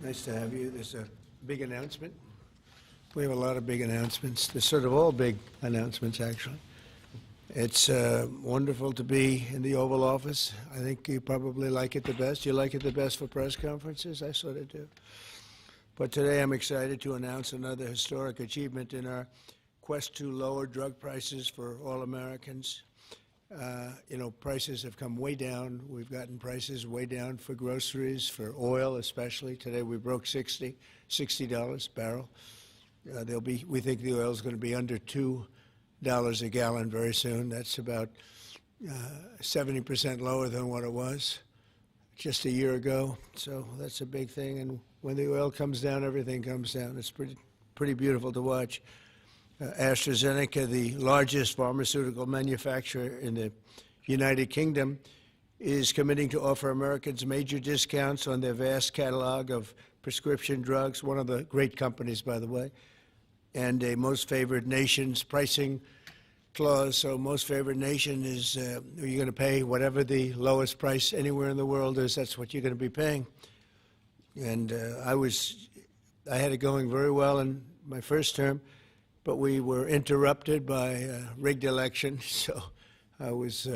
Nice to have you. There's a big announcement. We have a lot of big announcements. They're sort of all big announcements, actually. It's wonderful to be in the Oval Office. I think you probably like it the best. You like it the best for press conferences? I sort of do. But today I'm excited to announce another historic achievement in our quest to lower drug prices for all Americans. Prices have come way down. We've gotten prices way down for groceries, for oil especially. Today we broke $60 a barrel. We think the oil is going to be under $2 a gallon very soon. That's about 70% lower than what it was just a year ago. So that's a big thing. And when the oil comes down, everything comes down. It's pretty beautiful to watch. AstraZeneca, the largest pharmaceutical manufacturer in the United Kingdom, is committing to offer Americans major discounts on their vast catalog of prescription drugs, one of the great companies, by the way, and a most favored nation's pricing clause. So most favored nation is you're going to pay whatever the lowest price anywhere in the world is. That's what you're going to be paying. And I had it going very well in my first term, but we were interrupted by a rigged election, so I was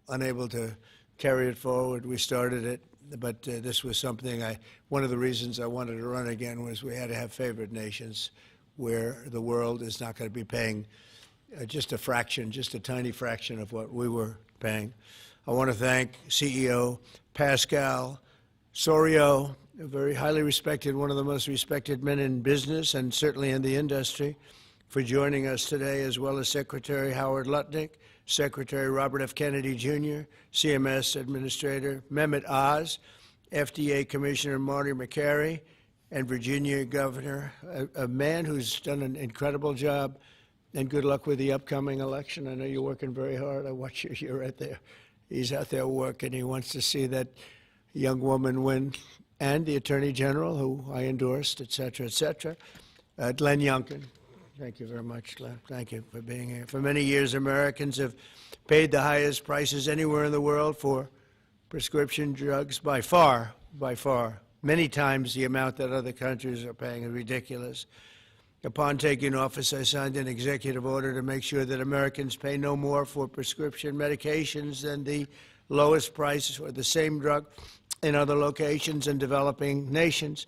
unable to carry it forward. We started it, but this was something one of the reasons I wanted to run again was we had to have favored nations where the world is not going to be paying just a fraction, just a tiny fraction of what we were paying. I want to thank CEO Pascal Soriot, a very highly respected, one of the most respected men in business and certainly in the industry, for joining us today, as well as Secretary Howard Lutnick, Secretary Robert F. Kennedy Jr., CMS Administrator Mehmet Oz, FDA Commissioner Marty McCary, and Virginia Governor, a man who's done an incredible job, and good luck with the upcoming election. I know you're working very hard. I watch you. You're right there. He's out there working. He wants to see that young woman win, and the Attorney General, who I endorsed, et cetera, et cetera. Glenn Youngkin. Thank you very much, Glenn. Thank you for being here. For many years, Americans have paid the highest prices anywhere in the world for prescription drugs by far, many times the amount that other countries are paying is ridiculous. Upon taking office, I signed an executive order to make sure that Americans pay no more for prescription medications than the lowest price for the same drug in other locations in developing nations.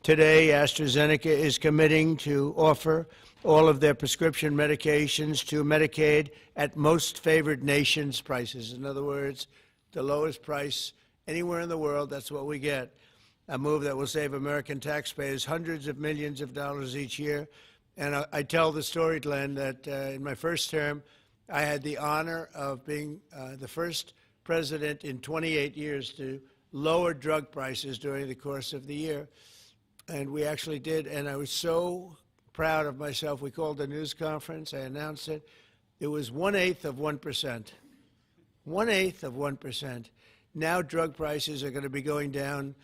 Today, AstraZeneca is committing to offer all of their prescription medications to Medicaid at most favored nations prices. In other words, the lowest price anywhere in the world, that's what we get. A move that will save American taxpayers hundreds of millions of dollars each year. And I tell the story, Glenn, that in my first term, I had the honor of being the first president in 28 years to lower drug prices during the course of the year. And we actually did, and I was so proud of myself. We called a news conference. I announced it. It was 1/8 of 1%. 1/8 of 1%. Now drug prices are going to be going down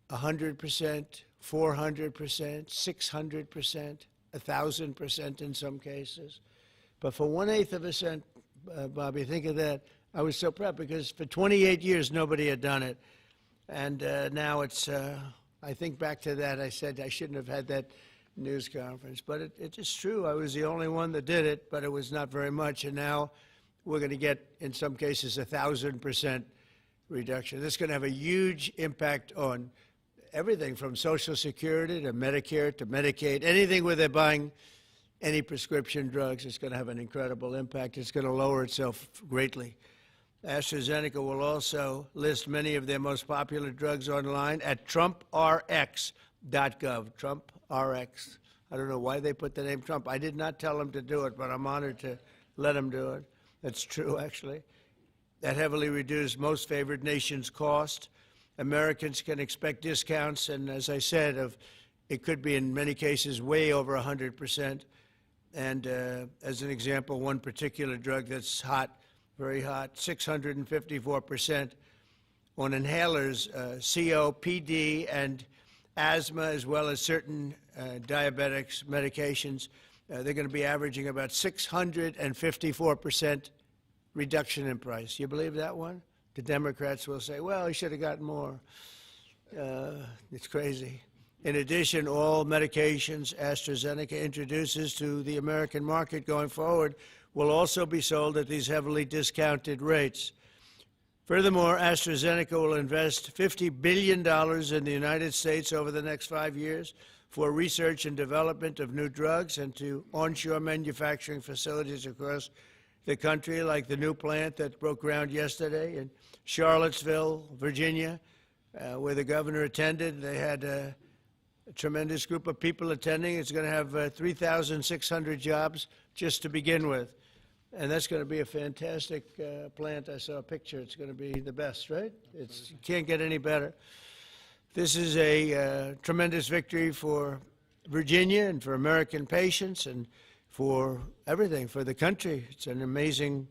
100%, 400%, 600%, 1,000% in some cases. But for 1/8 of a cent, Bobby, think of that. I was so proud because for 28 years nobody had done it. And now it's, I think back to that, I said I shouldn't have had that news conference. But it is true. I was the only one that did it, but it was not very much. And now we're going to get, in some cases, 1,000% reduction. This is going to have a huge impact on everything from Social Security to Medicare to Medicaid. Anything where they're buying any prescription drugs, it's going to have an incredible impact. It's going to lower itself greatly. AstraZeneca will also list many of their most popular drugs online at TrumpRx.gov. TrumpRx. I don't know why they put the name Trump. I did not tell them to do it, but I'm honored to let them do it. That's true, actually. That heavily reduced most favored nations cost. Americans can expect discounts, and as I said, it could be in many cases way over 100%. And as an example, one particular drug that's hot, very hot, 654% on inhalers, COPD and asthma, as well as certain diabetics medications. They're going to be averaging about 654% reduction in price. You believe that one? The Democrats will say, well, he should have gotten more. It's crazy. In addition, all medications AstraZeneca introduces to the American market going forward will also be sold at these heavily discounted rates. Furthermore, AstraZeneca will invest $50 billion in the United States over the next 5 years for research and development of new drugs and to onshore manufacturing facilities across the country, like the new plant that broke ground yesterday in Charlottesville, Virginia, where the governor attended. They had a tremendous group of people attending. It's going to have 3,600 jobs just to begin with. And that's going to be a fantastic plant. I saw a picture. It's going to be the best, right? You can't get any better. This is a tremendous victory for Virginia and for American patients and for everything, for the country. It's an amazing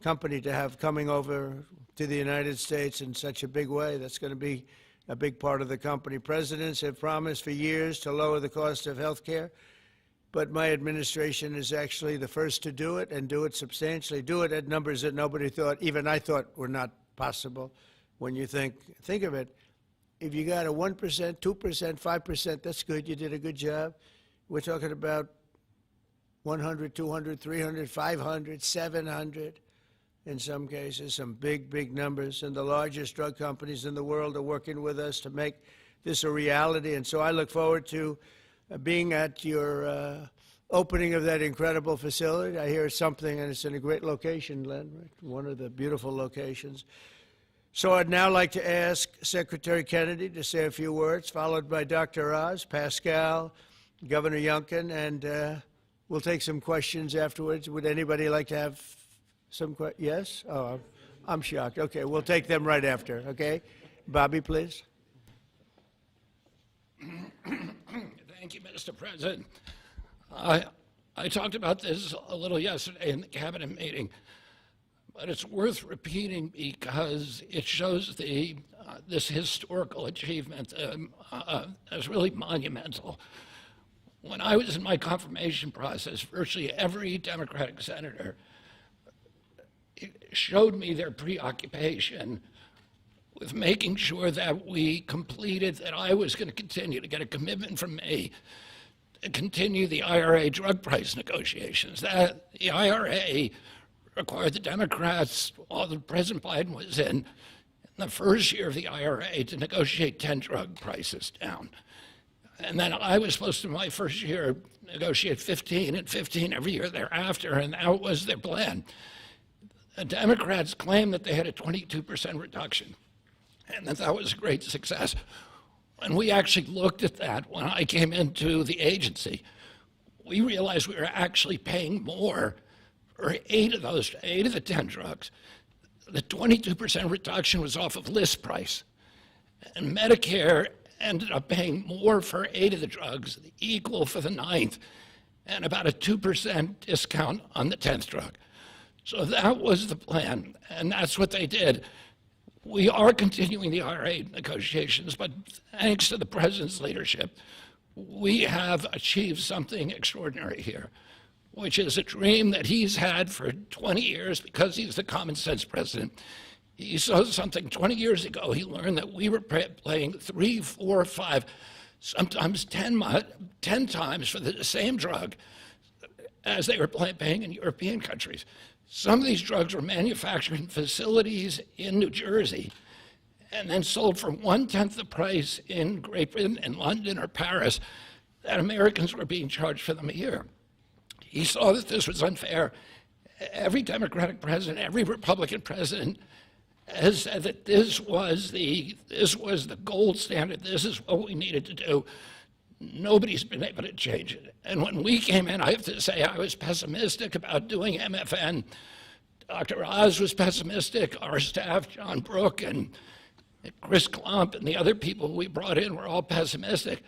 company to have coming over to the United States in such a big way. That's going to be a big part of the company. Presidents have promised for years to lower the cost of health care, but my administration is actually the first to do it and do it substantially, do it at numbers that nobody thought, even I thought, were not possible. When you think of it, if you got a 1%, 2%, 5%, that's good. You did a good job. We're talking about 100, 200, 300, 500, 700. In some cases, some big, big numbers. And the largest drug companies in the world are working with us to make this a reality. And so I look forward to being at your opening of that incredible facility. I hear something, and it's in a great location, Len, right? One of the beautiful locations. So I'd now like to ask Secretary Kennedy to say a few words, followed by Dr. Oz, Pascal, Governor Youngkin, and we'll take some questions afterwards. Would anybody like to have some questions? Yes? Oh, I'm shocked. Okay, we'll take them right after, okay? Bobby, please. Thank you, Mr. President. I talked about this a little yesterday in the cabinet meeting, but it's worth repeating because it shows this historical achievement as really monumental. When I was in my confirmation process, virtually every Democratic senator showed me their preoccupation with making sure that we completed, that I was going to continue to get a commitment from me to continue the IRA drug price negotiations. That the IRA required the Democrats, while President Biden was in the first year of the IRA, to negotiate 10 drug prices down. And then I was supposed to, in my first year, negotiate 15 and 15 every year thereafter, and that was their plan. The Democrats claimed that they had a 22% reduction, and that was a great success. When we actually looked at that, when I came into the agency, we realized we were actually paying more for 8 of the 10 drugs. The 22% reduction was off of list price, and Medicare ended up paying more for 8 of the drugs, equal for the 9th, and about a 2% discount on the 10th drug. So that was the plan, and that's what they did. We are continuing the IRA negotiations, but thanks to the President's leadership, we have achieved something extraordinary here, which is a dream that he's had for 20 years because he's the common sense president. He saw something 20 years ago. He learned that we were paying 3, 4, 5, sometimes 10 times for the same drug as they were paying in European countries. Some of these drugs were manufactured in facilities in New Jersey and then sold for 1/10 the price in Great Britain, in London or Paris, that Americans were being charged for them a year. He saw that this was unfair. Every Democratic president, every Republican president has said that this was the gold standard. This is what we needed to do. Nobody's been able to change it. And when we came in, I have to say I was pessimistic about doing MFN. Dr. Oz was pessimistic. Our staff, John Brook and Chris Klump and the other people we brought in were all pessimistic.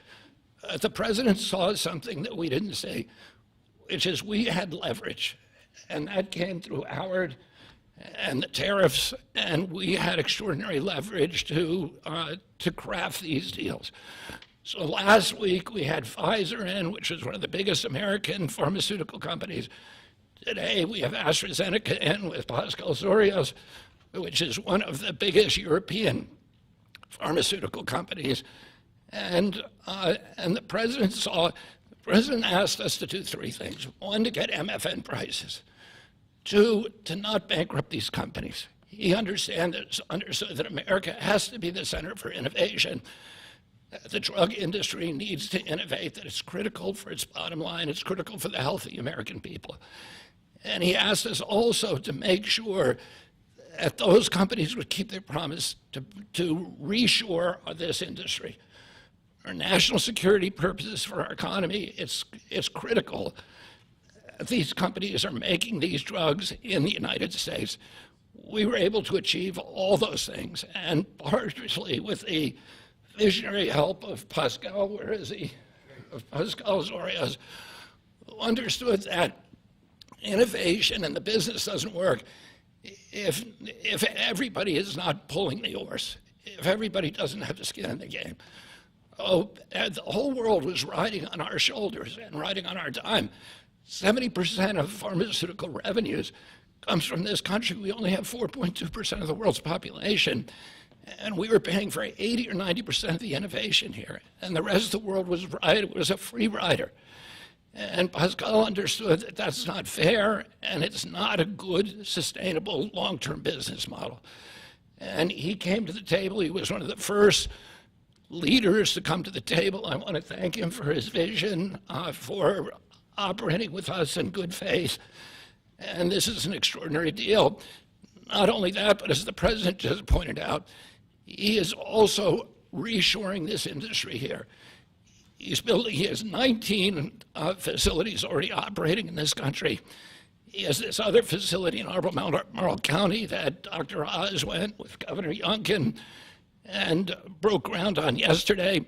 The president saw something that we didn't see, which is we had leverage. And that came through Howard and the tariffs, and we had extraordinary leverage to craft these deals. So last week we had Pfizer in, which is one of the biggest American pharmaceutical companies. Today we have AstraZeneca in with Pascal Sorios, which is one of the biggest European pharmaceutical companies. And the president asked us to do three things. One, to get MFN prices. Two, to not bankrupt these companies. He understood that America has to be the center for innovation. The drug industry needs to innovate, that it's critical for its bottom line, it's critical for the health of the American people. And he asked us also to make sure that those companies would keep their promise to reshore this industry. For national security purposes, for our economy, it's critical. These companies are making these drugs in the United States. We were able to achieve all those things, and partially with the visionary help of Pascal, where is he? Of Pascal Zorias, who understood that innovation and the business doesn't work if everybody is not pulling the oars, if everybody doesn't have the skin in the game. The whole world was riding on our shoulders and riding on our dime. 70% of pharmaceutical revenues comes from this country. We only have 4.2% of the world's population, and we were paying for 80 or 90% of the innovation here, and the rest of the world was a free rider. And Pascal understood that that's not fair, and it's not a good, sustainable, long-term business model. And he came to the table. He was one of the first leaders to come to the table. I want to thank him for his vision, for operating with us in good faith. And this is an extraordinary deal. Not only that, but as the president just pointed out, he is also reshoring this industry here. He has 19 facilities already operating in this country. He has this other facility in Albemarle County that Dr. Oz went with Governor Youngkin and broke ground on yesterday.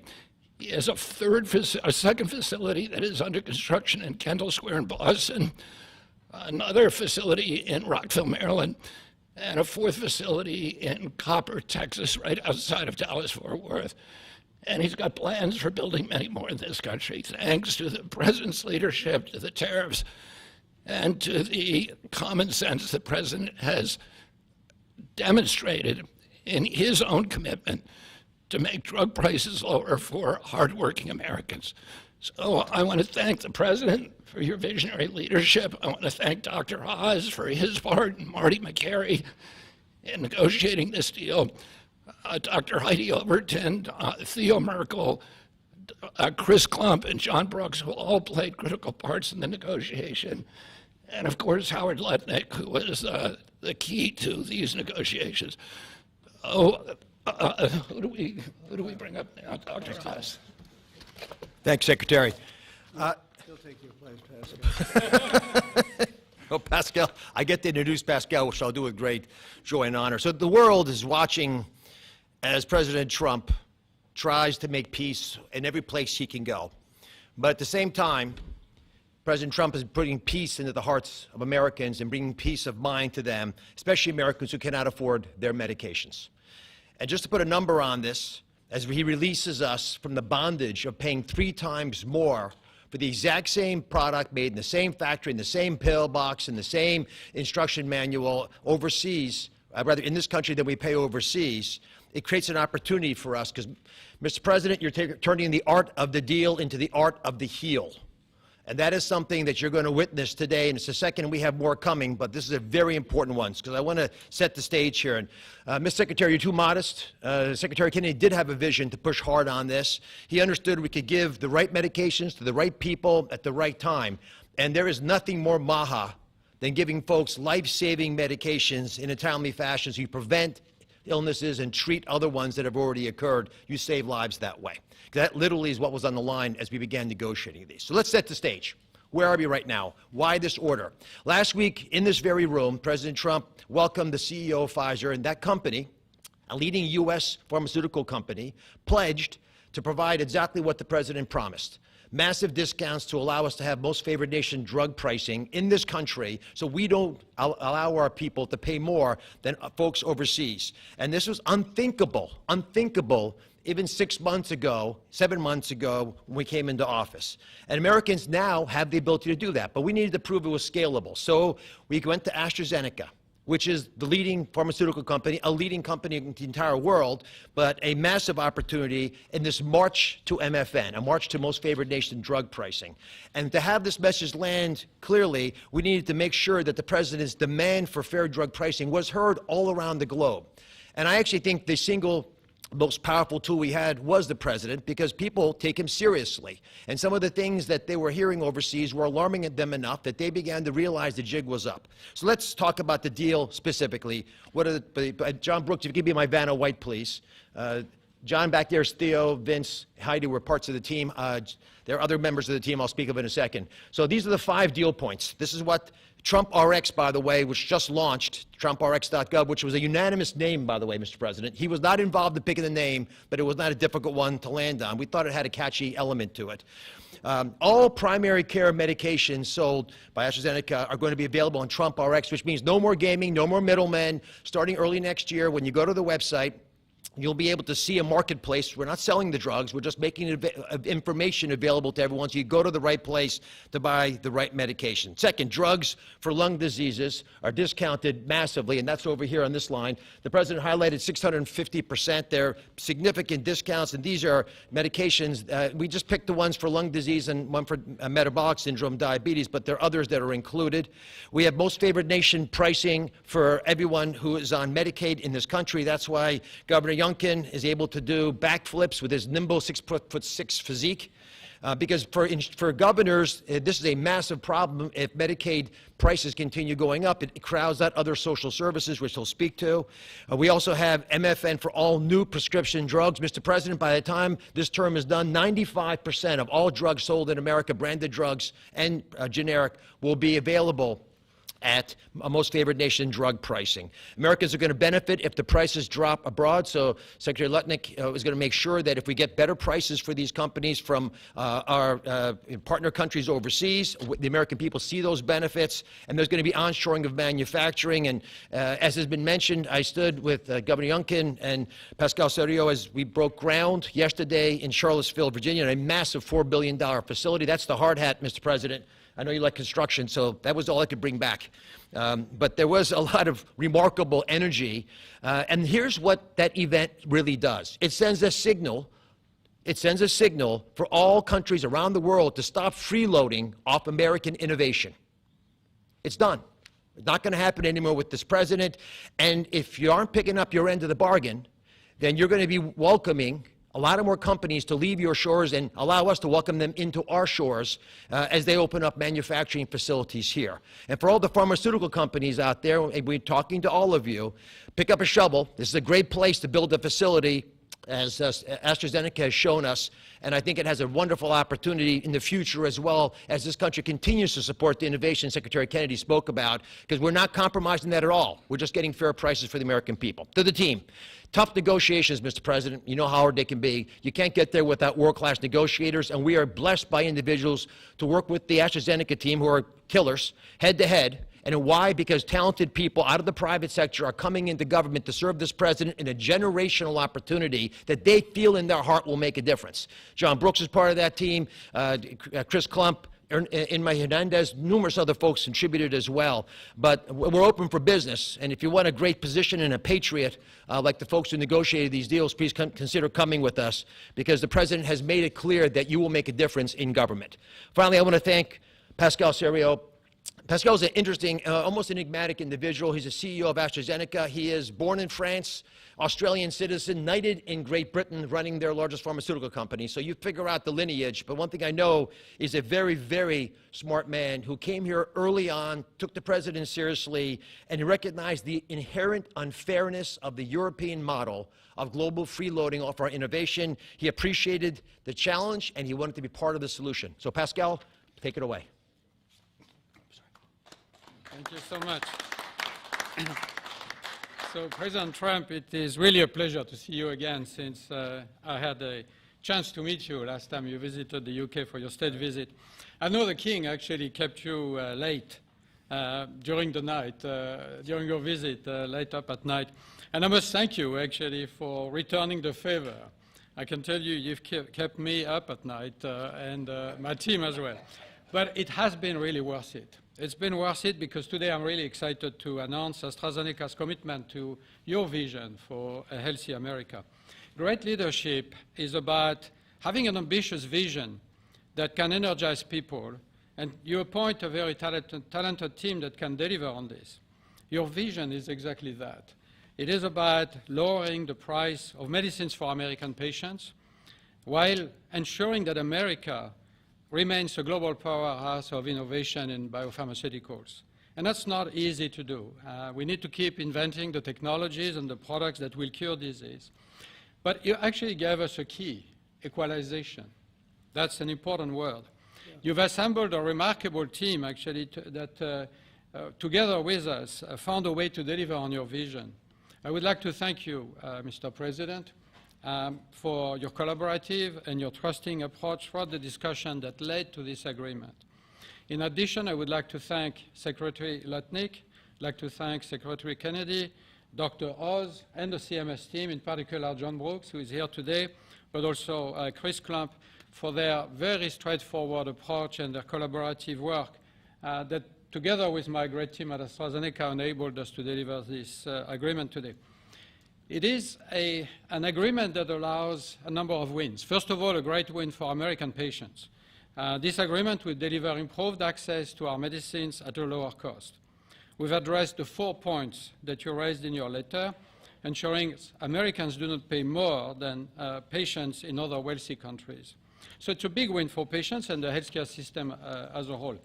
He has a second facility that is under construction in Kendall Square in Boston, another facility in Rockville, Maryland, and a fourth facility in Copper, Texas, right outside of Dallas-Fort Worth. And he's got plans for building many more in this country, thanks to the president's leadership, to the tariffs, and to the common sense the president has demonstrated in his own commitment to make drug prices lower for hardworking Americans. So I want to thank the president for your visionary leadership. I want to thank Dr. Oz for his part, and Marty McCary in negotiating this deal. Dr. Heidi Overton, Theo Merkel, Chris Klump, and John Brooks, who all played critical parts in the negotiation. And of course, Howard Letnick, who was the key to these negotiations. Who do we bring up now? Dr. Oz. Thanks, Secretary. He'll take your place, Pascal. Oh, Pascal, I get to introduce Pascal, which I'll do with great joy and honor. So the world is watching as President Trump tries to make peace in every place he can go. But at the same time, President Trump is putting peace into the hearts of Americans and bringing peace of mind to them, especially Americans who cannot afford their medications. And just to put a number on this, as he releases us from the bondage of paying 3 times more for the exact same product made in the same factory, in the same pill box, in the same instruction manual overseas, rather in this country than we pay overseas, it creates an opportunity for us because, Mr. President, you're turning the art of the deal into the art of the heel. And that is something that you're going to witness today, and it's the second, and we have more coming, but this is a very important one, because I want to set the stage here. And, Ms. Secretary, you're too modest. Secretary Kennedy did have a vision to push hard on this. He understood we could give the right medications to the right people at the right time, and there is nothing more maha than giving folks life-saving medications in a timely fashion so you prevent illnesses and treat other ones that have already occurred. You save lives that way. That literally is what was on the line as we began negotiating these. So let's set the stage. Where are we right now? Why this order? Last week, in this very room, President Trump welcomed the CEO of Pfizer, and that company, a leading U.S. pharmaceutical company, pledged to provide exactly what the president promised. Massive discounts to allow us to have most favored nation drug pricing in this country so we don't allow our people to pay more than folks overseas. And this was unthinkable even 6 months ago, 7 months ago, when we came into office. And Americans now have the ability to do that, but we needed to prove it was scalable. So we went to AstraZeneca, which is the leading pharmaceutical company, a leading company in the entire world, but a massive opportunity in this march to MFN, a march to most favored nation drug pricing. And to have this message land clearly, we needed to make sure that the president's demand for fair drug pricing was heard all around the globe. And I actually think the single most powerful tool we had was the president, because people take him seriously. And some of the things that they were hearing overseas were alarming them enough that they began to realize the jig was up. So let's talk about the deal specifically. What are John Brooks, if you could give me my Vanna White, please. John back there is Theo, Vince, Heidi were parts of the team. There are other members of the team I'll speak of in a second. So these are the 5 deal points. This is what Trump RX, by the way, which just launched, TrumpRx.gov, which was a unanimous name, by the way, Mr. President. He was not involved in picking the name, but it was not a difficult one to land on. We thought it had a catchy element to it. All primary care medications sold by AstraZeneca are going to be available on Trump RX, which means no more gaming, no more middlemen. Starting early next year, when you go to the website, you'll be able to see a marketplace. We're not selling the drugs. We're just making information available to everyone so you go to the right place to buy the right medication. Second, drugs for lung diseases are discounted massively, and that's over here on this line. The president highlighted 650%. They're significant discounts, and these are medications. We just picked the ones for lung disease and one for metabolic syndrome, diabetes, but there are others that are included. We have most favored nation pricing for everyone who is on Medicaid in this country. That's why Governor Youngkin is able to do backflips with his nimble 6'6" physique. Because for governors, this is a massive problem. If Medicaid prices continue going up, it crowds out other social services, which he'll speak to. We also have MFN for all new prescription drugs. Mr. President, by the time this term is done, 95% of all drugs sold in America, branded drugs and generic, will be available at most favored nation drug pricing. Americans are going to benefit if the prices drop abroad, so Secretary Lutnick is going to make sure that if we get better prices for these companies from our partner countries overseas, the American people see those benefits, and there's going to be onshoring of manufacturing. And as has been mentioned, I stood with Governor Youngkin and Pascal Soriot as we broke ground yesterday in Charlottesville, Virginia, a massive $4 billion facility. That's the hard hat, Mr. President. I know you like construction, so that was all I could bring back. But there was a lot of remarkable energy. And here's what that event really does. It sends a signal. It sends a signal for all countries around the world to stop freeloading off American innovation. It's done. It's not going to happen anymore with this president. And if you aren't picking up your end of the bargain, then you're going to be welcoming a lot of more companies to leave your shores and allow us to welcome them into our shores as they open up manufacturing facilities here. And for all the pharmaceutical companies out there, we're talking to all of you, pick up a shovel. This is a great place to build a facility, as AstraZeneca has shown us, and I think it has a wonderful opportunity in the future as well as this country continues to support the innovation Secretary Kennedy spoke about, because we're not compromising that at all. We're just getting fair prices for the American people. To the team, tough negotiations, Mr. President. You know how hard they can be. You can't get there without world-class negotiators, and we are blessed by individuals to work with the AstraZeneca team who are killers, head-to-head. And why? Because talented people out of the private sector are coming into government to serve this president in a generational opportunity that they feel in their heart will make a difference. John Brooks is part of that team, Chris Klump, Inma Hernandez, numerous other folks contributed as well. But we're open for business, and if you want a great position and a patriot like the folks who negotiated these deals, please consider coming with us, because the president has made it clear that you will make a difference in government. Finally, I want to thank Pascal Soriot. Pascal is an interesting, almost enigmatic individual. He's a CEO of AstraZeneca. He is born in France, Australian citizen, knighted in Great Britain, running their largest pharmaceutical company. So you figure out the lineage. But one thing I know is a very, very smart man who came here early on, took the president seriously, and he recognized the inherent unfairness of the European model of global freeloading off our innovation. He appreciated the challenge, and he wanted to be part of the solution. So Pascal, take it away. Thank you so much. So, President Trump, it is really a pleasure to see you again, since I had a chance to meet you last time you visited the UK for your state visit. I know the King actually kept you late during the night, during your visit, late up at night. And I must thank you, actually, for returning the favor. I can tell you, you've kept me up at night and my team as well. But it has been really worth it. It's been worth it because today I'm really excited to announce AstraZeneca's commitment to your vision for a healthy America. Great leadership is about having an ambitious vision that can energize people, and you appoint a very talented team that can deliver on this. Your vision is exactly that. It is about lowering the price of medicines for American patients while ensuring that America remains a global powerhouse of innovation in biopharmaceuticals. And that's not easy to do. We need to keep inventing the technologies and the products that will cure disease. But you actually gave us a key, equalization. That's an important word. Yeah. You've assembled a remarkable team, actually, that together with us found a way to deliver on your vision. I would like to thank you, Mr. President, for your collaborative and your trusting approach throughout the discussion that led to this agreement. In addition, I would like to thank Secretary Lutnick, I'd like to thank Secretary Kennedy, Dr. Oz, and the CMS team, in particular John Brooks, who is here today, but also Chris Klump, for their very straightforward approach and their collaborative work that, together with my great team at AstraZeneca, enabled us to deliver this agreement today. It is an agreement that allows a number of wins. First of all, a great win for American patients. This agreement will deliver improved access to our medicines at a lower cost. We've addressed the 4 points that you raised in your letter, ensuring Americans do not pay more than patients in other wealthy countries. So it's a big win for patients and the healthcare system as a whole.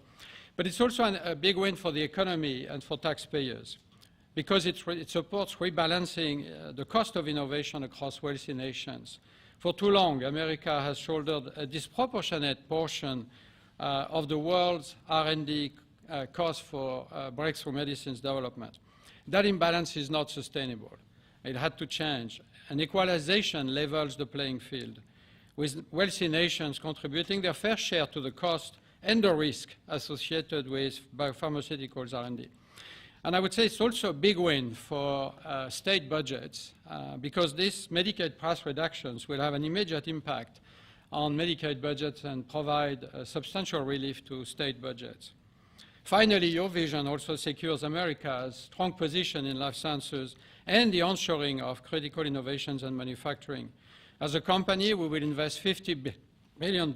But it's also a big win for the economy and for taxpayers, because it supports rebalancing the cost of innovation across wealthy nations. For too long, America has shouldered a disproportionate portion of the world's R&D cost for breakthrough medicines development. That imbalance is not sustainable. It had to change. And equalization levels the playing field, with wealthy nations contributing their fair share to the cost and the risk associated with biopharmaceuticals R&D. And I would say it's also a big win for state budgets because these Medicaid price reductions will have an immediate impact on Medicaid budgets and provide substantial relief to state budgets. Finally, your vision also secures America's strong position in life sciences and the onshoring of critical innovations and manufacturing. As a company, we will invest $50 billion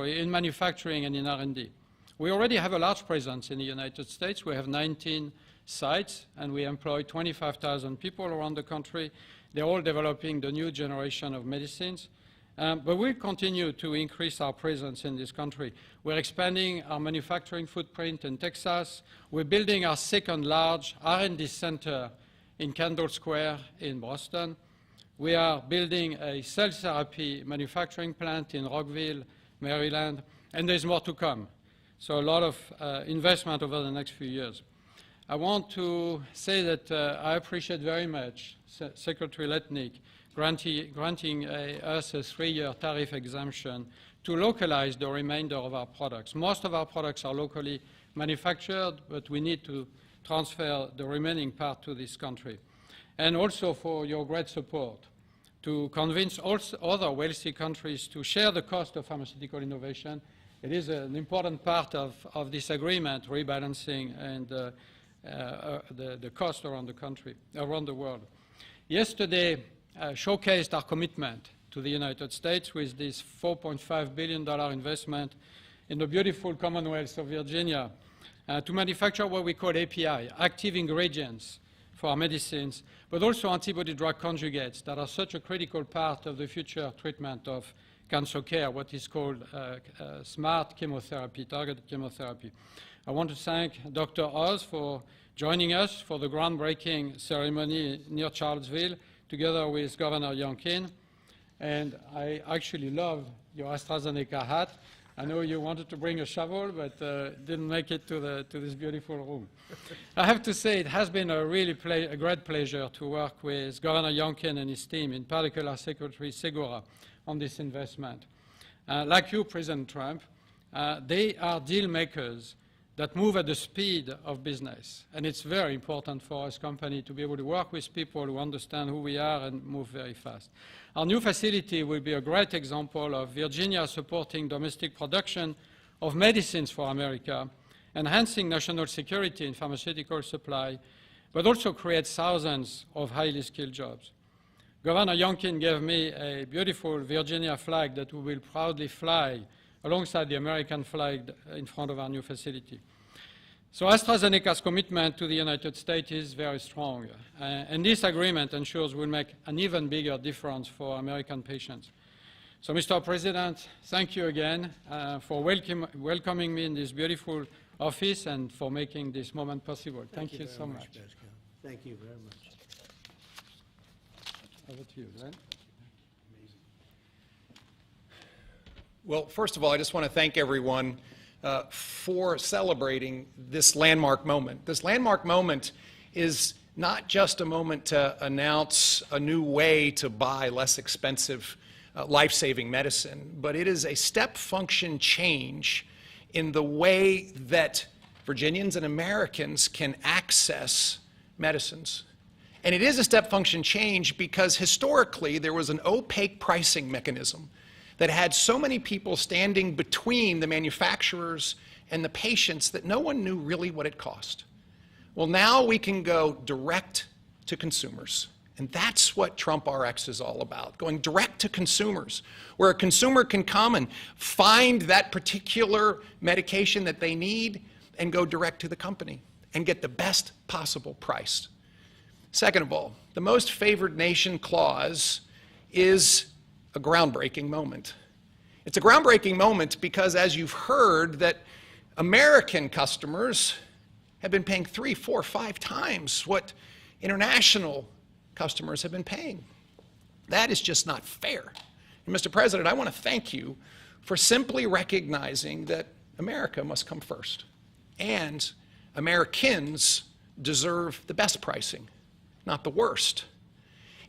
in manufacturing and in R&D. We already have a large presence in the United States. We have 19 sites, and we employ 25,000 people around the country. They're all developing the new generation of medicines. But we'll continue to increase our presence in this country. We're expanding our manufacturing footprint in Texas. We're building our second large R&D center in Kendall Square in Boston. We are building a cell therapy manufacturing plant in Rockville, Maryland, and there's more to come. So a lot of investment over the next few years. I want to say that I appreciate very much Secretary Lutnick granting us a 3-year tariff exemption to localize the remainder of our products. Most of our products are locally manufactured, but we need to transfer the remaining part to this country. And also for your great support to convince also other wealthy countries to share the cost of pharmaceutical innovation. It is an important part of this agreement, rebalancing and the cost around the country, around the world. Yesterday showcased our commitment to the United States with this $4.5 billion investment in the beautiful Commonwealth of Virginia to manufacture what we call API, active ingredients for our medicines, but also antibody-drug conjugates that are such a critical part of the future treatment of cancer care, what is called smart chemotherapy, targeted chemotherapy. I want to thank Dr. Oz for joining us for the groundbreaking ceremony near Charlottesville, together with Governor Youngkin. And I actually love your AstraZeneca hat. I know you wanted to bring a shovel, but didn't make it to this beautiful room. I have to say it has been a great pleasure to work with Governor Youngkin and his team, in particular Secretary Segura, on this investment. Like you, President Trump, they are deal makers that move at the speed of business. And it's very important for us company to be able to work with people who understand who we are and move very fast. Our new facility will be a great example of Virginia supporting domestic production of medicines for America enhancing national security in pharmaceutical supply, but also create thousands of highly skilled jobs. Governor Youngkin gave me a beautiful Virginia flag that we will proudly fly alongside the American flag in front of our new facility. So AstraZeneca's commitment to the United States is very strong, and this agreement ensures we'll make an even bigger difference for American patients. So, Mr. President, thank you again for welcoming me in this beautiful office and for making this moment possible. Thank you so much. Pascal. Thank you very much. Over to you, Glenn. Well, first of all, I just want to thank everyone for celebrating this landmark moment. This landmark moment is not just a moment to announce a new way to buy less expensive life-saving medicine, but it is a step function change in the way that Virginians and Americans can access medicines. And it is a step function change because historically there was an opaque pricing mechanism that had so many people standing between the manufacturers and the patients that no one knew really what it cost. Well, now we can go direct to consumers. And that's what Trump Rx is all about, going direct to consumers, where a consumer can come and find that particular medication that they need and go direct to the company and get the best possible price. Second of all, the most favored nation clause is a groundbreaking moment. It's a groundbreaking moment because, as you've heard, that American customers have been paying 3, 4, 5 times what international customers have been paying. That is just not fair. And Mr. President, I want to thank you for simply recognizing that America must come first. And Americans deserve the best pricing, not the worst.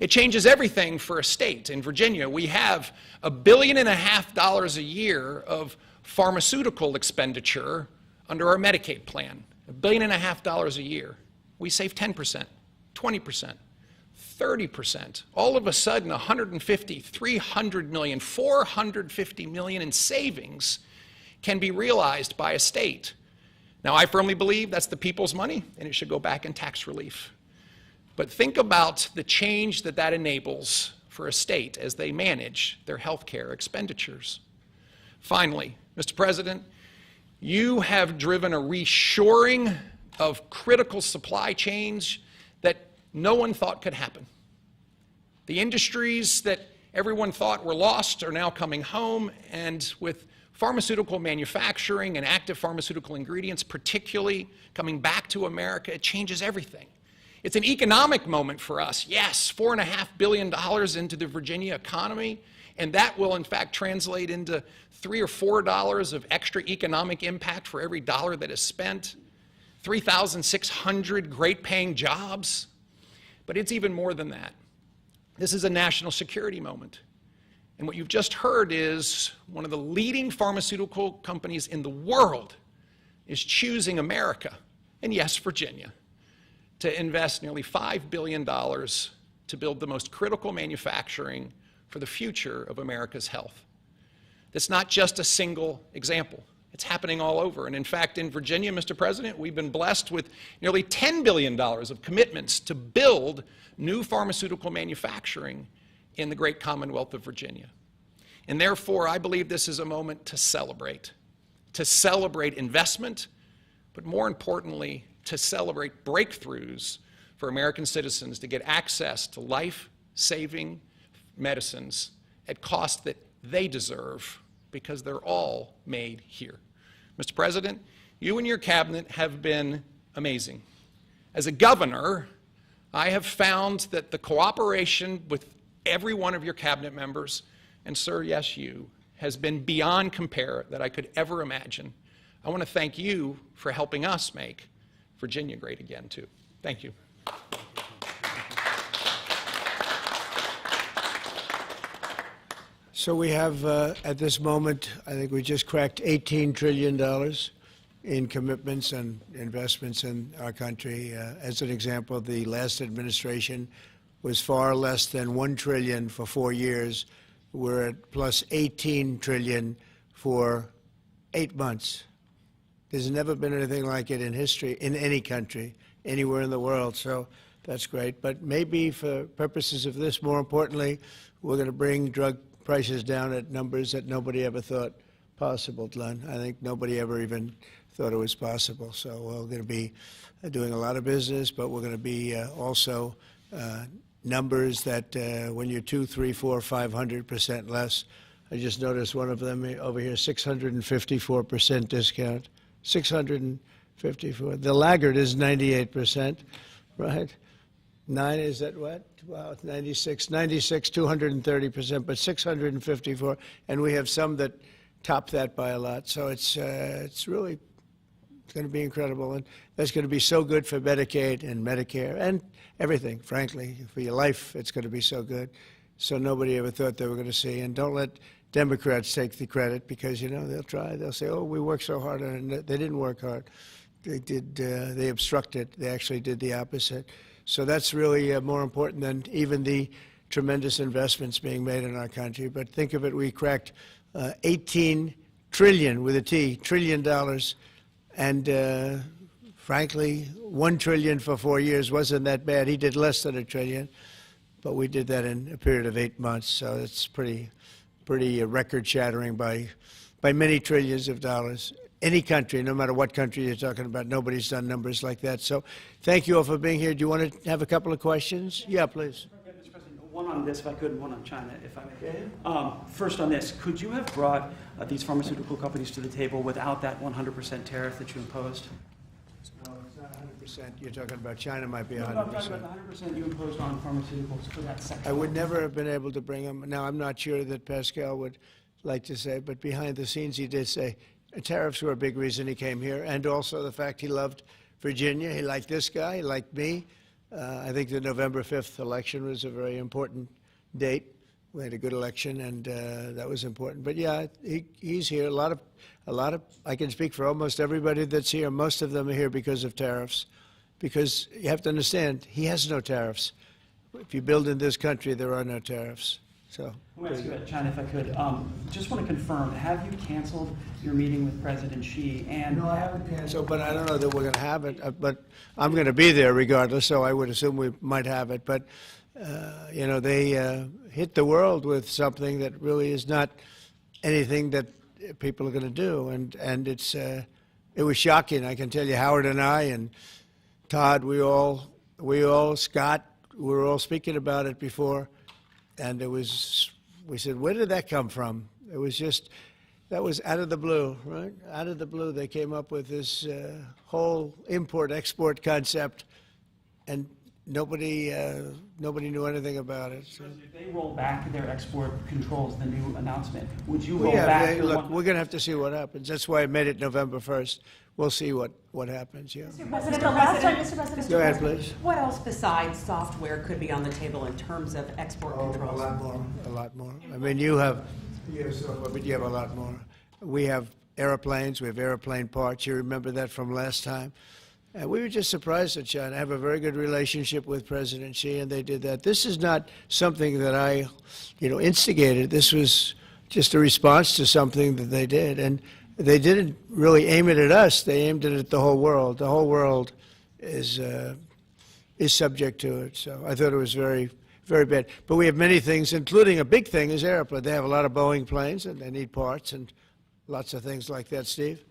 It changes everything for a state. In Virginia, we have $1.5 billion a year of pharmaceutical expenditure under our Medicaid plan. $1.5 billion a year. We save 10%, 20%. 30%. All of a sudden, 150, 300 million, 450 million in savings can be realized by a state. Now, I firmly believe that's the people's money, and it should go back in tax relief. But think about the change that that enables for a state as they manage their health care expenditures. Finally, Mr. President, you have driven a reshoring of critical supply chains that no one thought could happen. The industries that everyone thought were lost are now coming home, and with pharmaceutical manufacturing and active pharmaceutical ingredients particularly coming back to America, it changes everything. It's an economic moment for us. Yes, $4.5 billion into the Virginia economy, and that will in fact translate into $3 or $4 of extra economic impact for every dollar that is spent, 3,600 great-paying jobs. But it's even more than that. This is a national security moment. And what you've just heard is one of the leading pharmaceutical companies in the world is choosing America, and yes, Virginia, to invest nearly $5 billion to build the most critical manufacturing for the future of America's health. That's not just a single example. It's happening all over. And in fact, in Virginia, Mr. President, we've been blessed with nearly $10 billion of commitments to build new pharmaceutical manufacturing in the great Commonwealth of Virginia. And therefore, I believe this is a moment to celebrate investment, but more importantly, to celebrate breakthroughs for American citizens to get access to life-saving medicines at costs that they deserve, because they're all made here. Mr. President, you and your cabinet have been amazing. As a governor, I have found that the cooperation with every one of your cabinet members, and sir, yes, you, has been beyond compare that I could ever imagine. I want to thank you for helping us make Virginia great again, too. Thank you. So we have, at this moment, I think we just cracked $18 trillion in commitments and investments in our country. As an example, the last administration was far less than $1 trillion for 4 years. We're at plus $18 trillion for 8 months. There's never been anything like it in history, in any country, anywhere in the world. So that's great. But maybe for purposes of this, more importantly, we're going to bring drug prices down at numbers that nobody ever thought possible, Glenn. I think nobody ever even thought it was possible. So we're going to be doing a lot of business, but we're going to be also numbers that when you're 2, 3, 4, 500% less. I just noticed one of them over here, 654% discount. 654. The laggard is 98%, right? 9 is that what? Wow, it's 96, 230%, but 654, and we have some that top that by a lot. So it's really going to be incredible, and that's going to be so good for Medicaid and Medicare and everything. Frankly, for your life, it's going to be so good. So nobody ever thought they were going to see. And don't let Democrats take the credit, because they'll try. They'll say, "Oh, we worked so hard on it." They didn't work hard. They did. They obstructed. They actually did the opposite. So that's really more important than even the tremendous investments being made in our country. But think of it: we cracked 18 trillion with a T, trillion dollars, and frankly, 1 trillion for 4 years wasn't that bad. He did less than a trillion, but we did that in a period of 8 months. So it's pretty record-shattering by many trillions of dollars. Any country, no matter what country you're talking about, nobody's done numbers like that. So thank you all for being here. Do you want to have a couple of questions? Yeah, please. Mr. President, one on this, if I could, and one on China, if I may. First on this, could you have brought these pharmaceutical companies to the table without that 100% tariff that you imposed? Well, it's not 100%. You're talking about China might be 100%. I'm talking about the 100% you imposed on pharmaceuticals for that sector. I would never have been able to bring them. Now, I'm not sure that Pascal would like to say, but behind the scenes he did say tariffs were a big reason he came here, and also the fact he loved Virginia. He liked this guy. He liked me. I think the November 5th election was a very important date. We had a good election, and that was important. But yeah, he's here. A lot of. I can speak for almost everybody that's here. Most of them are here because of tariffs, because you have to understand he has no tariffs. If you build in this country, there are no tariffs. So. I want to ask you about China, if I could. Just want to confirm: have you canceled your meeting with President Xi? And no, I haven't canceled, but I don't know that we're going to have it. But I'm going to be there regardless, so I would assume we might have it. But they hit the world with something that really is not anything that people are going to do, and it was shocking. I can tell you, Howard and I and Todd, we all Scott, we were all speaking about it before, and we said, where did that come from? It was just. That was out of the blue, right? Out of the blue, they came up with this whole import-export concept, and nobody knew anything about it. So. If they roll back their export controls, the new announcement, would you roll back? Look, we're going to have to see what happens. That's why I made it November 1st. We'll see what happens. Yeah. Mr. President, Mr. President, Go ahead, please. What else besides software could be on the table in terms of export controls? A lot more. I mean, you have software, but you have a lot more. We have airplanes. We have airplane parts. You remember that from last time. And we were just surprised at China. I have a very good relationship with President Xi, and they did that. This is not something that I, instigated. This was just a response to something that they did. And they didn't really aim it at us. They aimed it at the whole world. The whole world is subject to it. So I thought it was very, very bad. But we have many things, including a big thing is airplane. They have a lot of Boeing planes, and they need parts and lots of things like that. Steve?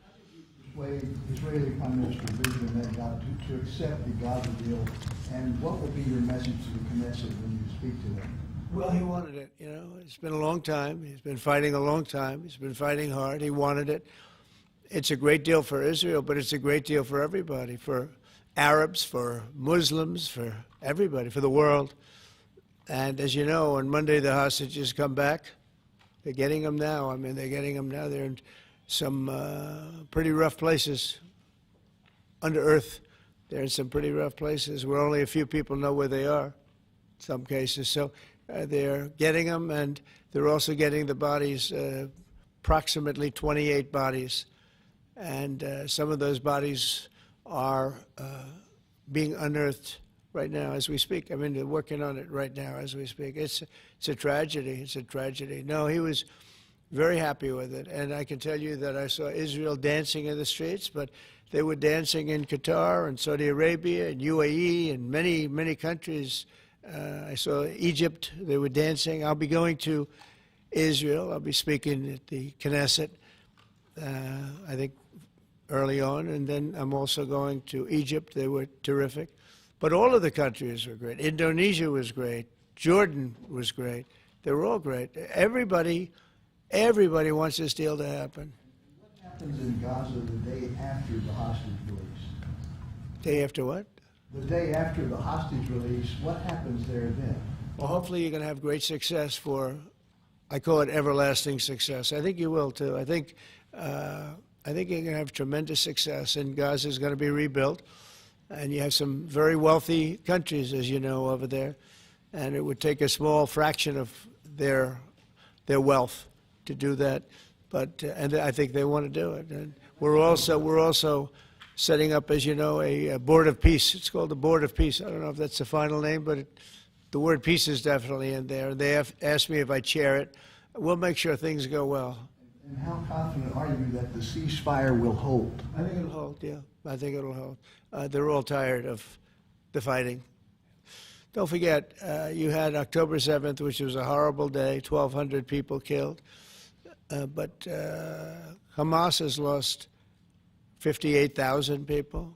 Israeli Prime Minister Benjamin Netanyahu to accept the Gaza deal, and what would be your message to the Knesset when you speak to them? Well, he wanted it. It's been a long time. He's been fighting a long time. He's been fighting hard. He wanted it. It's a great deal for Israel, but it's a great deal for everybody, for Arabs, for Muslims, for everybody, for the world. And as you know, on Monday the hostages come back. They're getting them now. I mean, they're getting them now. They're in some pretty rough places under earth. They're in some pretty rough places where only a few people know where they are in some cases. So they're getting them, and they're also getting the bodies, approximately 28 bodies. And some of those bodies are being unearthed right now as we speak. I mean, they're working on it right now as we speak. It's a tragedy. It's a tragedy. No, he was very happy with it. And I can tell you that I saw Israel dancing in the streets, but they were dancing in Qatar and Saudi Arabia and UAE and many, many countries. I saw Egypt, they were dancing. I'll be going to Israel. I'll be speaking at the Knesset, I think, early on. And then I'm also going to Egypt. They were terrific. But all of the countries were great. Indonesia was great. Jordan was great. They were all great. Everybody wants this deal to happen. What happens in Gaza the day after the hostage release? Day after what? The day after the hostage release, what happens there then? Well, hopefully you're going to have great success I call it everlasting success. I think you will, too. I think you're going to have tremendous success, and Gaza is going to be rebuilt. And you have some very wealthy countries, as you know, over there. And it would take a small fraction of their wealth to do that. But and I think they want to do it. And we're also setting up, as you know, a board of peace. It's called the Board of Peace. I don't know if that's the final name, but the word peace is definitely in there. They have asked me if I chair it. We'll make sure things go well. And how confident are you that the ceasefire will hold? I think it'll hold, yeah. I think it'll hold. They're all tired of the fighting. Don't forget, you had October 7th, which was a horrible day, 1,200 people killed. But Hamas has lost 58,000 people.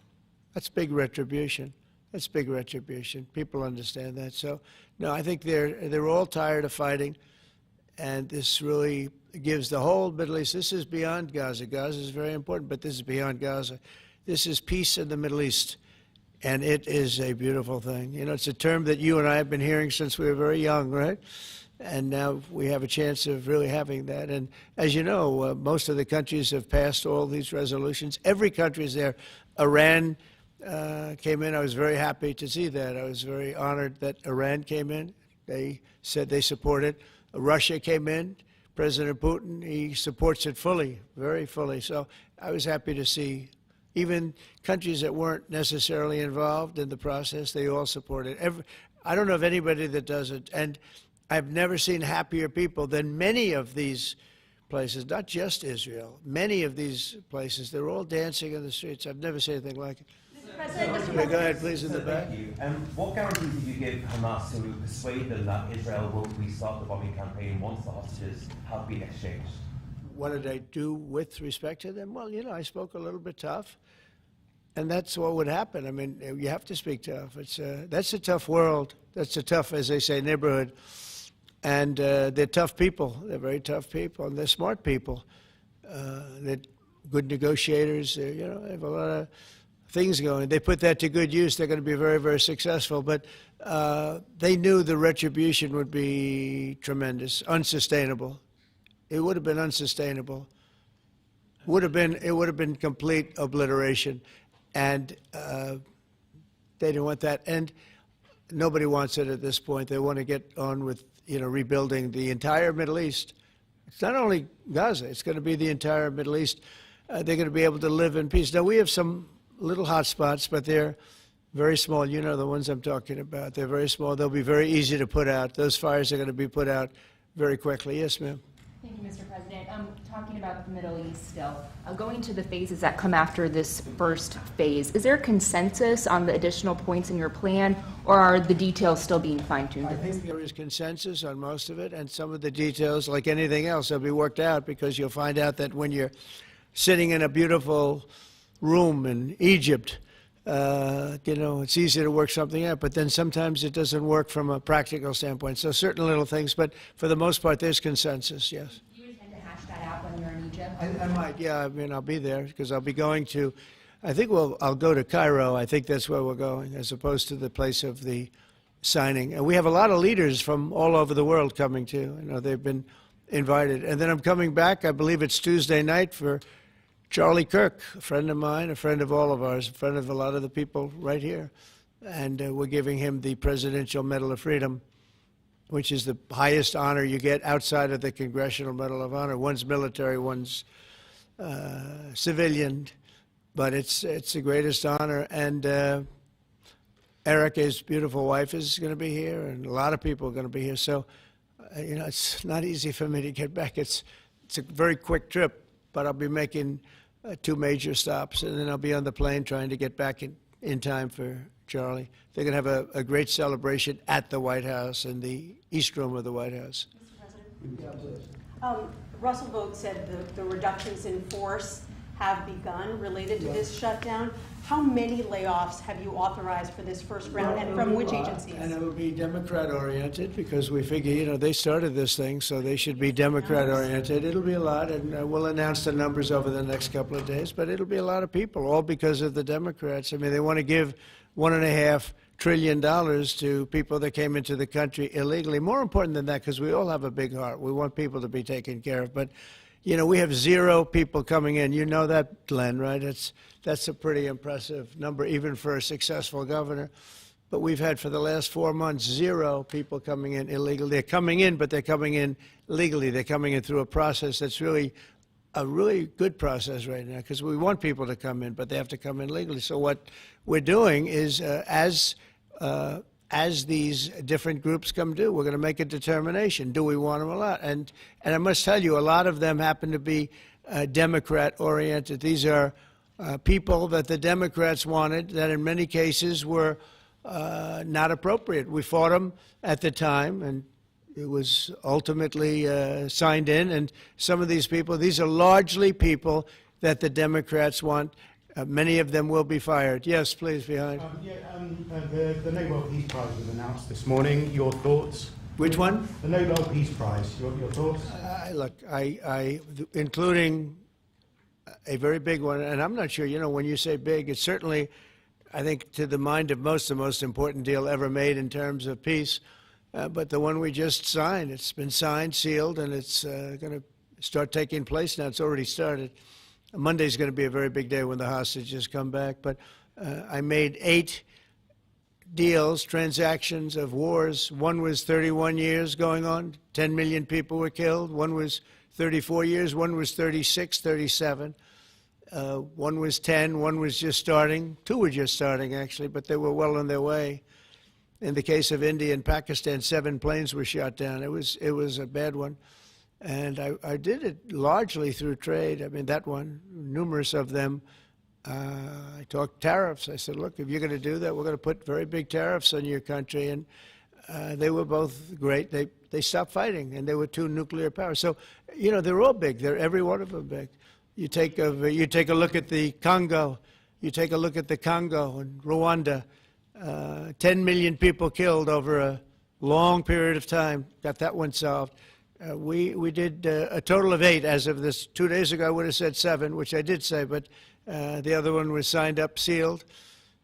That's big retribution. That's big retribution. People understand that. So, no, I think they're all tired of fighting, and this really gives the whole Middle East. This is beyond Gaza. Gaza is very important, but this is beyond Gaza. This is peace in the Middle East, and it is a beautiful thing. You know, it's a term that you and I have been hearing since we were very young, right? And now we have a chance of really having that. And as you know, most of the countries have passed all these resolutions. Every country is there. Iran came in. I was very happy to see that. I was very honored that Iran came in. They said they support it. Russia came in. President Putin, he supports it fully, very fully. So I was happy to see even countries that weren't necessarily involved in the process, they all support it. I don't know of anybody that doesn't. And I've never seen happier people than many of these places, not just Israel. Many of these places, they're all dancing in the streets. I've never seen anything like it. Yeah, go ahead, please, in the back. Thank you. What guarantees did you give Hamas to persuade them that Israel will restart the bombing campaign once the hostages have been exchanged? What did I do with respect to them? Well, you know, I spoke a little bit tough, and that's what would happen. I mean, you have to speak tough. That's a tough world. That's a tough, as they say, neighborhood. And they're tough people. They're very tough people, and they're smart people. They're good negotiators. They have a lot of things going. They put that to good use. They're going to be very, very successful. But they knew the retribution would be tremendous, unsustainable. It would have been unsustainable. It would have been complete obliteration, and they didn't want that. And nobody wants it at this point. They want to get on with rebuilding the entire Middle East. It's not only Gaza. It's going to be the entire Middle East. They're going to be able to live in peace. Now, we have some little hot spots, but they're very small. You know the ones I'm talking about. They're very small. They'll be very easy to put out. Those fires are going to be put out very quickly. Yes, ma'am. Thank you, Mr. President. Talking about the Middle East still, going to the phases that come after this first phase, is there a consensus on the additional points in your plan, or are the details still being fine-tuned? I think there is consensus on most of it, and some of the details, like anything else, will be worked out, because you'll find out that when you're sitting in a beautiful room in Egypt, it's easy to work something out, but then sometimes it doesn't work from a practical standpoint. So certain little things, but for the most part, there's consensus, yes. Do you intend to hash that out when you're in Egypt? I might, yeah. I mean, I'll be there, because I'll be going to, I'll go to Cairo. I think that's where we're going, as opposed to the place of the signing. And we have a lot of leaders from all over the world coming, too. They've been invited. And then I'm coming back, I believe it's Tuesday night, for Charlie Kirk, a friend of mine, a friend of all of ours, a friend of a lot of the people right here. And we're giving him the Presidential Medal of Freedom, which is the highest honor you get outside of the Congressional Medal of Honor. One's military, one's civilian, but it's the greatest honor. And Erica's beautiful wife is going to be here, and a lot of people are going to be here. So, it's not easy for me to get back. it's a very quick trip, but I'll be making 2 major stops, and then I'll be on the plane trying to get back in time for Charlie. They're going to have a great celebration at the White House, in the East Room of the White House. Russell Vogt said the reductions in force have begun related to this shutdown. How many layoffs have you authorized for this first round, and from which agencies? And it will be Democrat-oriented, because we figure, you know, they started this thing, so they should be Democrat-oriented. It'll be a lot, and we'll announce the numbers over the next couple of days, but it'll be a lot of people, all because of the Democrats. I mean, they want to give $1.5 trillion to people that came into the country illegally. More important than that, because we all have a big heart. We want people to be taken care of, but you know, we have 0 people coming in. You know that, Glenn, right? That's a pretty impressive number, even for a successful governor. But we've had, for the last 4 months, 0 people coming in illegally. They're coming in, but they're coming in legally. They're coming in through a process that's really a really good process right now, because we want people to come in, but they have to come in legally. So what we're doing is, as these different groups come due, we're going to make a determination. Do we want them or not? And I must tell you, a lot of them happen to be Democrat-oriented. These are people that the Democrats wanted, that in many cases were not appropriate. We fought them at the time, and it was ultimately signed in. And some of these people, these are largely people that the Democrats want. Many of them will be fired. Yes, please, behind. The Nobel Peace Prize was announced this morning. Your thoughts? Which one? The Nobel Peace Prize. Your thoughts? Look, including a very big one, and I'm not sure, you know, when you say big, it's certainly, I think, to the mind of most, the most important deal ever made in terms of peace. But the one we just signed, it's been signed, sealed, and it's going to start taking place now. It's already started. Monday's going to be a very big day when the hostages come back. But I made 8 deals, transactions of wars. One was 31 years going on. 10 million people were killed. One was 34 years. One was 36, 37. One was 10. One was just starting. 2 were just starting, actually, but they were well on their way. In the case of India and Pakistan, 7 planes were shot down. It was a bad one. And I did it largely through trade. I mean, that one, numerous of them. I talked tariffs. I said, look, if you're going to do that, we're going to put very big tariffs on your country. And they were both great. They stopped fighting, and they were 2 nuclear powers. So, you know, they're all big. They're every one of them big. You take a look at the Congo. You take a look at the Congo and Rwanda. 10 million people killed over a long period of time. Got that one solved. We did a total of 8 as of this. 2 days ago, I would have said 7, which I did say, but the other one was signed up, sealed.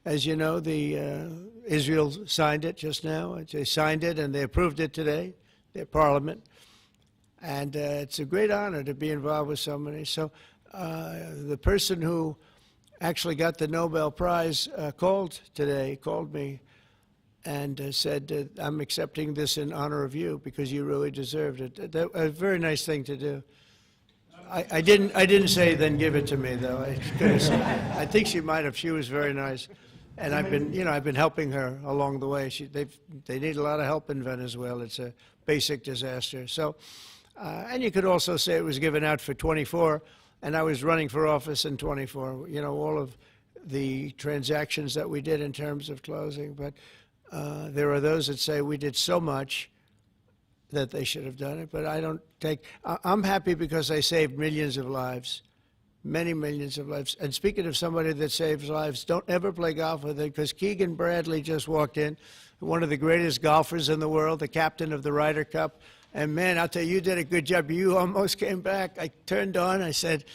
As you know, Israel signed it just now. They signed it, and they approved it today, their parliament. And it's a great honor to be involved with so many. So the person who actually got the Nobel Prize called me, and said, I'm accepting this in honor of you because you really deserved it. That, a very nice thing to do. I didn't say then give it to me, though. I think she might have. She was very nice. And I've been helping her along the way. They need a lot of help in Venezuela. It's a basic disaster. So, and you could also say it was given out for 24, and I was running for office in 24. You know, all of the transactions that we did in terms of closing, but there are those that say we did so much that they should have done it, but I don't take. I'm happy because I saved millions of lives, many millions of lives. And speaking of somebody that saves lives, don't ever play golf with it, because Keegan Bradley just walked in, one of the greatest golfers in the world, the captain of the Ryder Cup. And man, I'll tell you, you did a good job. You almost came back. I turned on. I said,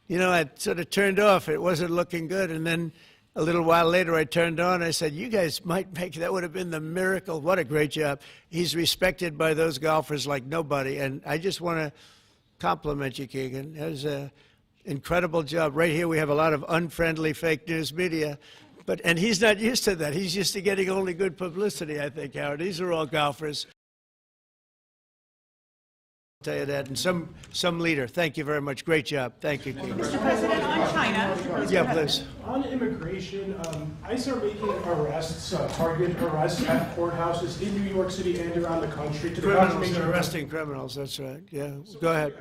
you know, I sort of turned off. It wasn't looking good. And then a little while later, I turned on. I said, you guys might make, that would have been the miracle. What a great job. He's respected by those golfers like nobody. And I just want to compliment you, Keegan. That was an incredible job. Right here, we have a lot of unfriendly fake news media. And he's not used to that. He's used to getting only good publicity, I think, Howard. These are all golfers. I'll tell you that. And some leader. Thank you very much. Great job. Thank you, Keegan. Mr. President, on China. Yeah, please. On immigration, ICE are making arrests, target arrests at courthouses in New York City and around the country. Criminals, they're arresting criminals, that's right. Yeah, go ahead.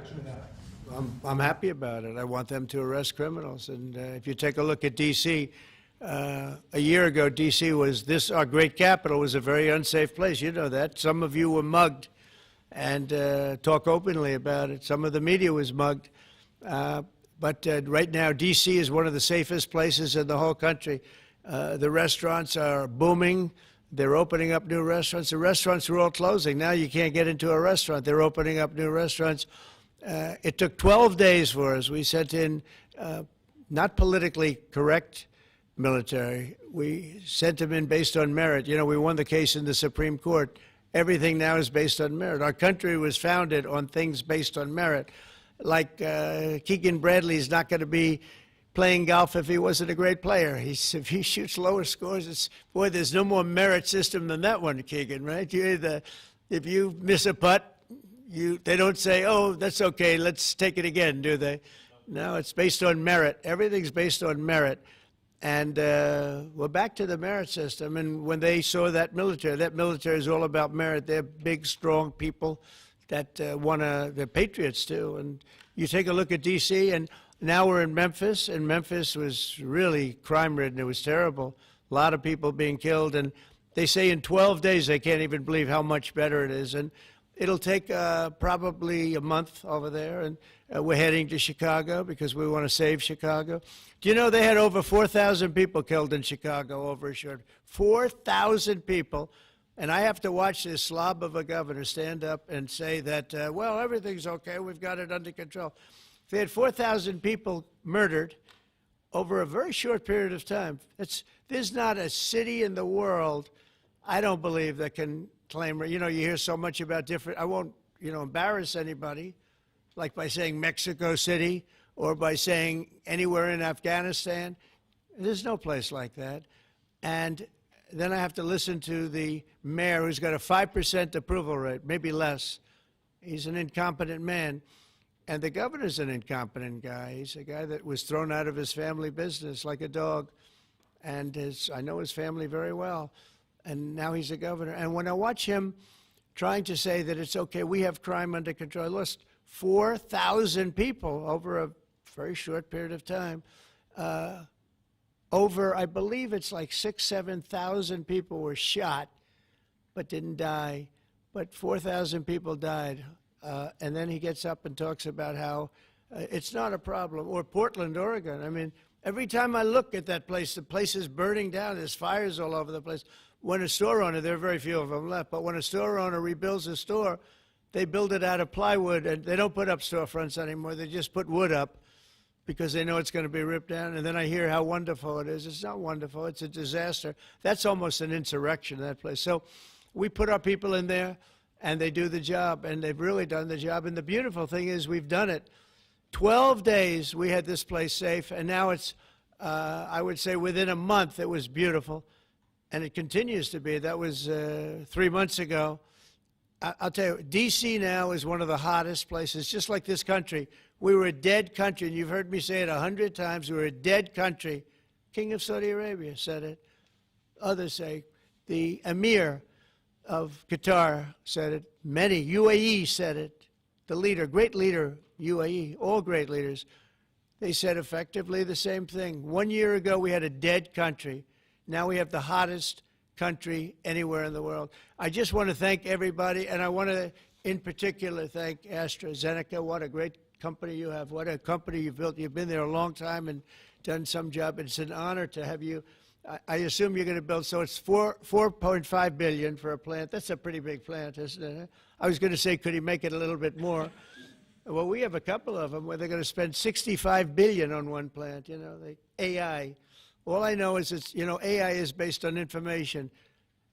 I'm happy about it. I want them to arrest criminals. And if you take a look at D.C., a year ago, D.C. was our great capital was a very unsafe place. You know that. Some of you were mugged, and talk openly about it. Some of the media was mugged. But right now, D.C. is one of the safest places in the whole country. The restaurants are booming. They're opening up new restaurants. The restaurants were all closing. Now you can't get into a restaurant. They're opening up new restaurants. It took 12 days for us. We sent in not politically correct military. We sent them in based on merit. You know, we won the case in the Supreme Court. Everything now is based on merit. Our country was founded on things based on merit. Like Keegan Bradley's not going to be playing golf if he wasn't a great player. If he shoots lower scores, boy, there's no more merit system than that one, Keegan, right? If you miss a putt, they don't say, oh, that's okay, let's take it again, do they? No, it's based on merit. Everything's based on merit. And we're back to the merit system. And when they saw that military is all about merit. They're big, strong people that they're patriots too. And you take a look at D.C., and now we're in Memphis, and Memphis was really crime-ridden. It was terrible. A lot of people being killed. And they say in 12 days they can't even believe how much better it is. And it'll take probably a month over there. And we're heading to Chicago because we want to save Chicago. Do you know they had over 4,000 people killed in Chicago over a short 4,000 people. And I have to watch this slob of a governor stand up and say that, well, everything's okay, we've got it under control. They had 4,000 people murdered over a very short period of time. There's not a city in the world, I don't believe, that can claim, you hear so much about I won't, embarrass anybody, like by saying Mexico City or by saying anywhere in Afghanistan. There's no place like that. And then I have to listen to the mayor who's got a 5% approval rate, maybe less. He's an incompetent man. And the governor's an incompetent guy. He's a guy that was thrown out of his family business like a dog. And I know his family very well. And now he's a governor. And when I watch him trying to say that it's okay, we have crime under control, I lost 4,000 people over a very short period of time. I believe it's like 6,000, 7,000 people were shot but didn't die. But 4,000 people died. And then he gets up and talks about how it's not a problem. Or Portland, Oregon. I mean, every time I look at that place, the place is burning down. There's fires all over the place. When a store owner, there are very few of them left, but when a store owner rebuilds a store, they build it out of plywood, and they don't put up storefronts anymore. They just put wood up because they know it's going to be ripped down. And then I hear how wonderful it is. It's not wonderful. It's a disaster. That's almost an insurrection, that place. So we put our people in there, and they do the job, and they've really done the job. And the beautiful thing is we've done it. 12 days we had this place safe, and now it's, I would say within a month, it was beautiful. And it continues to be. That was 3 months ago. I'll tell you, D.C. now is one of the hottest places, just like this country. We were a dead country, and you've heard me say it 100 times. We were a dead country. King of Saudi Arabia said it. Others say. The Emir of Qatar said it. Many. UAE said it. The leader, great leader, UAE, all great leaders. They said effectively the same thing. 1 year ago, we had a dead country. Now we have the hottest country anywhere in the world. I just want to thank everybody, and I want to, in particular, thank AstraZeneca. What a great company you have. What a company you've built. You've been there a long time and done some job. It's an honor to have you. I assume you're going to build, so it's $4.5 billion for a plant. That's a pretty big plant, isn't it? I was going to say, could he make it a little bit more? Well, we have a couple of them where they're going to spend $65 billion on one plant, AI. All I know is it's, AI is based on information.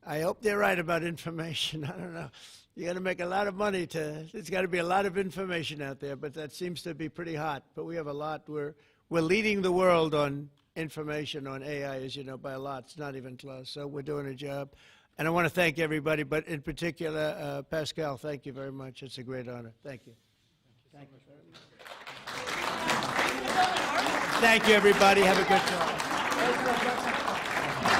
I hope they're right about information. I don't know. You're going to make a lot of money there's got to be a lot of information out there, but that seems to be pretty hot. But we have a lot. We're leading the world on information, on AI, as you know, by a lot. It's not even close. So we're doing a job. And I want to thank everybody, but in particular, Pascal, thank you very much. It's a great honor. Thank you. Thank you very much. Thank you, everybody. Have a good time. Thank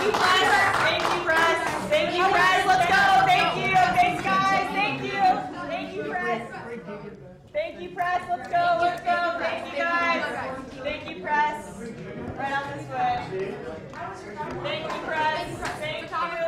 you, press. Thank you, press. Thank you, press. Let's go. Thank you. Thanks, guys. Thank you. Thank you, press. Thank you, press. Let's go. Let's go. Thank you, guys. Thank you, press. Right on this way. Thank you, press. Thank you.